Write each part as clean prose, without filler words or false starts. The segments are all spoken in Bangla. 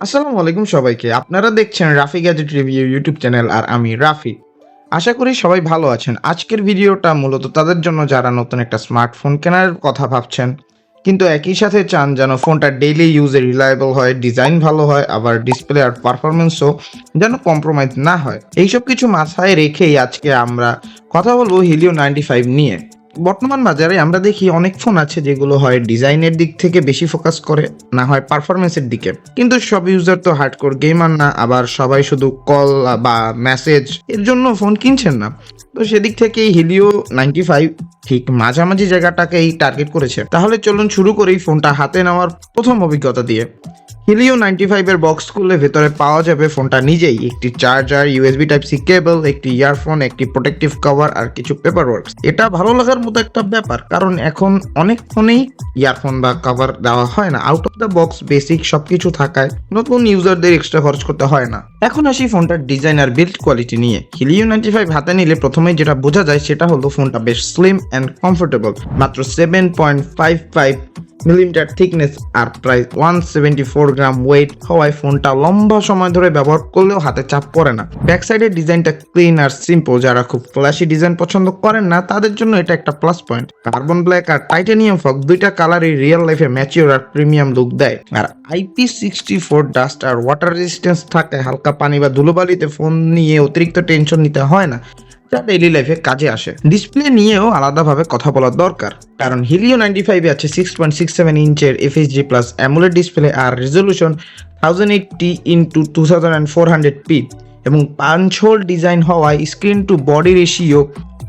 আসসালামু আলাইকুম সবাইকে। আপনারা দেখছেন Rafi gadget review YouTube channel আর আমি রাফি। আশা করি সবাই ভালো আছেন। আজকের ভিডিওটা মূলত তাদের জন্য যারা নতুন একটা স্মার্টফোন কেনার কথা ভাবছেন, কিন্তু একই সাথে চান যেন ফোনটা ডেইলি ইউজে রিলায়েবল হয়, ডিজাইন ভালো হয়, আবার ডিসপ্লে আর পারফরমেন্সও যেন কম্প্রোমাইজ না হয়। এইসব কিছু মাথায় রেখেই আজকে আমরা কথা বলবো হিলিও 95 নিয়ে। বর্তমান বাজারে আমরা দেখি অনেক ফোন আছে যেগুলো হয় ডিজাইনের দিক থেকে বেশি ফোকাস করে, না হয় পারফরমেন্সের দিকে। কিন্তু সব ইউজার তো হার্ডকোর গেমার না, আবার সবাই শুধু কল বা মেসেজ এর জন্য ফোন কিনছেন না। তো সেদিক থেকেই হিলিও 95 ঠিক মাঝামাঝি জায়গাটাকেই টার্গেট করেছে। তাহলে চলুন শুরু করি ফোনটা হাতে নেওয়ার প্রথম অভিজ্ঞতা দিয়ে। হিলিও 95 এর বক্স খুললে ভেতরে পাওয়া যাবে ফোনটা নিজেই, একটি charger, USB type C cable, একটি ইয়ারফোন, একটি প্রোটেক্টিভ কভার আর কিছু পেপার ওয়ার্কস। এটা ভালো লাগার মতো একটা ব্যাপার, কারণ এখন অনেক ফোনেই ইয়ারফোন বা কভার দেওয়া হয় না। Out of the box basic সবকিছু থাকায় নতুন ইউজারদের এক্সট্রা খরচ করতে হয় না। এখন আসি ফোনটার ডিজাইন আর বিল্ড কোয়ালিটি নিয়ে। হিলিও 95 হাতে নিলে প্রথমেই যেটা বোঝা যায় সেটা হলো ফোনটা বেশ স্লিম অ্যান্ড কমফোর্টেবল। মাত্র 7.55 মিলিমিটার থিকনেস আর প্রায় 174 গ্রাম ওয়েট হওয়ায় ফোনটা লম্বা সময় ধরে ব্যবহার করলেও হাতে চাপ পড়ে না। ব্যাক সাইডের ডিজাইনটা ক্লিন আর সিম্পল। যারা খুব ফ্ল্যাশি ডিজাইন পছন্দ করেন না তাদের জন্য এটা একটা প্লাস পয়েন্ট। কার্বন ব্ল্যাক আর টাইটানিয়াম ফগ দুইটা কালারই রিয়েল লাইফে ম্যাচিওর আর প্রিমিয়াম লুক দেয়। আর IP64 ডাস্ট আর ওয়াটার রেজিস্ট্যান্স থাকায় হালকা পানি বা ধুলোবালিতে ফোন নিয়ে অতিরিক্ত টেনশন নিতে হয় না, যা ডেইলি লাইফে কাজে আসে। ডিসপ্লে নিয়েও আলাদাভাবে কথা বলা দরকার, কারণ হিলিও 95 আছে 6.67 ইঞ্চের FHD প্লাস অ্যামোলেড ডিসপ্লে আর রেজলিউশন 1080x2400p এবং পাঞ্চ হোল ডিজাইন হওয়ায় স্ক্রিন টু বডি রেশিও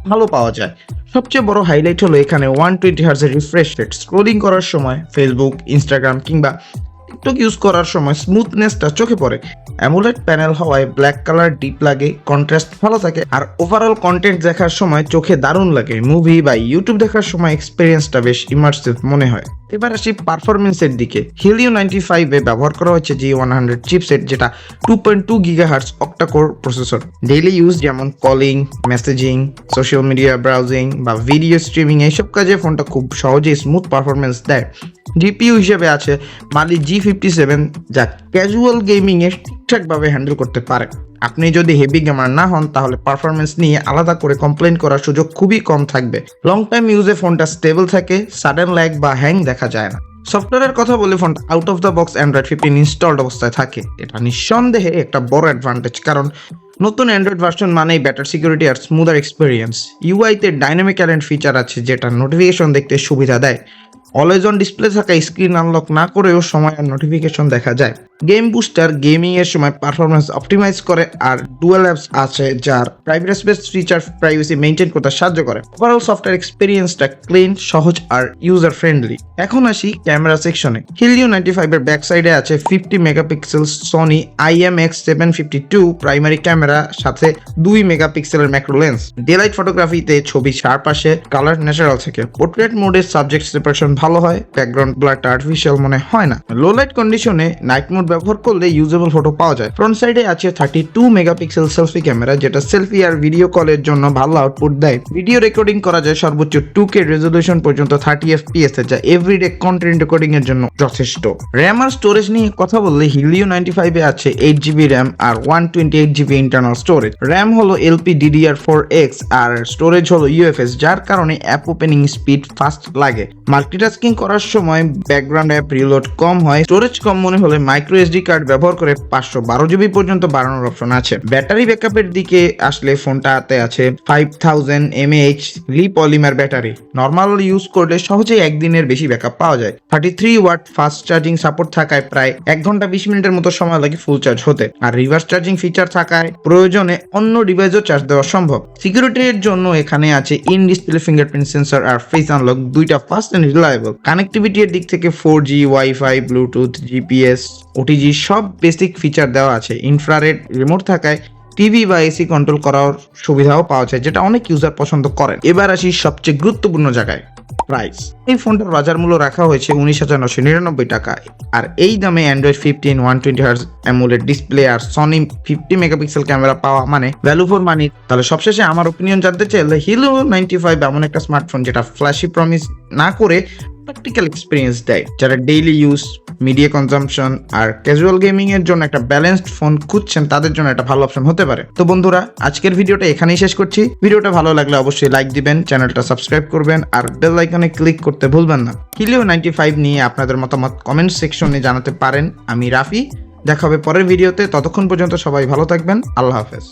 ভালো পাওয়া যায়। সবচেয়ে বড় হাইলাইট হলো এখানে 120 হার্জ রিফ্রেশ রেট। স্ক্রোলিং করার সময় ফেসবুক, ইনস্টাগ্রাম কিংবা টিকটক ইউজ করার সময় স্মুথনেসটা চোখে পড়ে। অ্যামোলেড প্যানেল হওয়ায় ব্ল্যাক কালার ডিপ লাগে, কন্ট্রাস্ট ভালো থাকে আর ওভারঅল কন্টেন্ট দেখার সময় চোখে দারুণ লাগে। মুভি বা ইউটিউব দেখার সময় এক্সপিরিয়েন্সটা বেশ ইমার্সিভ মনে হয়। এবার আসি পারফরমেন্সের দিকে। হিলিও 95 এ ব্যবহার করা হচ্ছে G100 চিপসেট, যেটা 2.2 gigahertz octa core processor. Daily use যেমন calling, messaging, social media browsing বা ভিডিও স্ট্রিমিং এইসব কাজে ফোনটা খুব সহজেই স্মুথ পারফরমেন্স দেয়। জিপিইউ হিসেবে আছে মালি G57, যা ক্যাজুয়াল গেমিং এ ঠিকঠাকভাবে হ্যান্ডেল করতে পারে। আপনি যদি হেভি গেমার না হন তাহলে পারফরমেন্স নিয়ে আলাদা করে কমপ্লেন করার সুযোগ খুবই কম থাকবে। লং টাইম ইউজে ফোনটা স্টেবল থাকে, সাডেন ল্যাগ বা হ্যাং দেখা যায় না। সফটওয়্যারের কথা বলে ফোনটা out of the box Android 15 installed অবস্থায় থাকে। এটা নিঃসন্দেহে একটা বড় অ্যাডভান্টেজ, কারণ নতুন অ্যান্ড্রয়েড ভার্সন মানেই বেটার সিকিউরিটি আর স্মুদার এক্সপিরিয়েন্স। ইউআইতে ডাইনামিক অ্যালার্ট ফিচার আছে যেটা নোটিফিকেশন দেখতে সুবিধা দেয়। অলওয়েজ অন ডিসপ্লে থাকা স্ক্রিন আনলক না করেও সময় আর নোটিফিকেশন দেখা যায়। গেম বুস্টার গেমিং এর সময় পারফরমেন্স অপটিমাইজ করে আর ডুয়াল অ্যাপস আছে যার private space feature privacy maintain করতে সাহায্য করে। ওভারঅল সফটওয়্যার এক্সপিরিয়েন্সটা ক্লিন, সহজ আর ইউজার ফ্রেন্ডলি। এখন আসি ক্যামেরা সেকশনে। হিলিও 95 এর ব্যাক সাইডে আছে 50 megapixel Sony IMX752 primary camera, সাথে 2 মেগাপিক্সেলের ম্যাক্রো লেন্স। ডেলাইট ফটোগ্রাফিতে ছবি শার্প আসে, কালার ন্যাচারাল থাকে। পোর্ট্রেট মোডে সাবজেক্ট সেপারেশন ভালো হয়, ব্যাকগ্রাউন্ড ব্লারটা আর্টিফিশিয়াল মনে হয় না। লো লাইট কন্ডিশনে নাইট মোড ব্যবহার করলে ইউজেবল ফটো পাওয়া যায়। ফ্রন্ট সাইডে আছে 32 মেগাপিক্সেল সেলফি ক্যামেরা, যেটা সেলফি আর ভিডিও কলের জন্য ভালো আউটপুট দেয়। ভিডিও রেকর্ডিং করা যায় সর্বোচ্চ 2K রেজলিউশন পর্যন্ত 30 FPS এ, যা এভরিডে কন্টেন্ট রেকর্ডিং এর জন্য যথেষ্ট। র্যাম আর স্টোরেজ নিয়ে কথা বললে হিলিও 95 এ আছে 8GB র্যাম আর 128GB ইন্টারনাল স্টোরেজ। র্যাম হলো LPDDR4X আর স্টোরেজ হলো UFS, যার কারণে অ্যাপ ওপেনিং স্পিড ফাস্ট লাগে। মাল্টিটাস্কিং করার সময় ব্যাকগ্রাউন্ড অ্যাপ রিলোড কম হয়। স্টোরেজ কম মনে হলে মাইক্রো SD কার্ড ব্যবহার করে 512GB পর্যন্ত বাড়ানোর অপশন আছে। ব্যাটারি ব্যাকআপের দিকে আসলে ফোনটাতে আছে 5000 mAh লি পলিমার ব্যাটারি। নর্মাল ইউজ করলে সহজেই একদিনের বেশি ব্যাকআপ পাওয়া যায়। 33 ওয়াট ফাস্ট চার্জিং সাপোর্ট থাকায় প্রায় 1 ঘন্টা 20 মিনিটের মতো সময় লাগে ফুল চার্জ হতে। আর রিভার্স চার্জিং ফিচার থাকায় প্রয়োজনে অন্য ডিভাইসও চার্জ দেওয়া সম্ভব। সিকিউরিটির জন্য এখানে আছে ইন ডিসপ্লে ফিঙ্গারপ্রিন্ট সেন্সর আর ফেস আনলক, দুইটা ফাস্ট এন্ড রিলায়েবল। কানেক্টিভিটির দিক থেকে 4G, wifi, Bluetooth, GPS, OTG সব বেসিক ফিচার দেওয়া আছে। ইনফ্রারেড রিমোট থাকায় টিভি বা এসি কন্ট্রোল করার সুবিধাও পাওয়া যায়, যেটা অনেক ইউজার পছন্দ করেন। এবার আসি সবচেয়ে গুরুত্বপূর্ণ জায়গায়, প্রাইস। এই ফোনটার বাজার মূল্য রাখা হয়েছে 19,999 টাকা। আর এই দামে অ্যান্ড্রয়েড 15, 120 হার্জ অ্যামোলেড ডিসপ্লে আর সনি 50 মেগাপিক্সেল ক্যামেরা পাওয়া মানে ভ্যালু ফর মানি। তাহলে সবশেষে আমার ওপিনিয়ন জানতে চাইলে হিলিও 95 এমন একটা স্মার্টফোন যেটা ফ্ল্যাশি প্রমিস না করে প্র্যাকটিক্যাল এক্সপিরিয়েন্স দেয়। যারা ডেইলি ইউজ, মিডিয়া কনজাম্পশন আর ক্যাজুয়াল গেমিং এর জন্য একটা ব্যালেন্সড ফোন খুঁজছেন, তাদের জন্য একটা ভালো অপশন হতে পারে। তো বন্ধুরা, আজকের ভিডিওটা এখানেই শেষ করছি। ভিডিওটা ভালো লাগলে অবশ্যই লাইক দিবেন, চ্যানেলটা সাবস্ক্রাইব করবেন আর বেল আইকনে ক্লিক করতে ভুলবেন না। Helio 95 নিয়ে আপনাদের মতামত কমেন্ট সেকশনে জানাতে পারেন। আমি রাফি, দেখা হবে পরের ভিডিওতে। ততক্ষণ পর্যন্ত সবাই ভালো থাকবেন। আল্লাহ হাফেজ।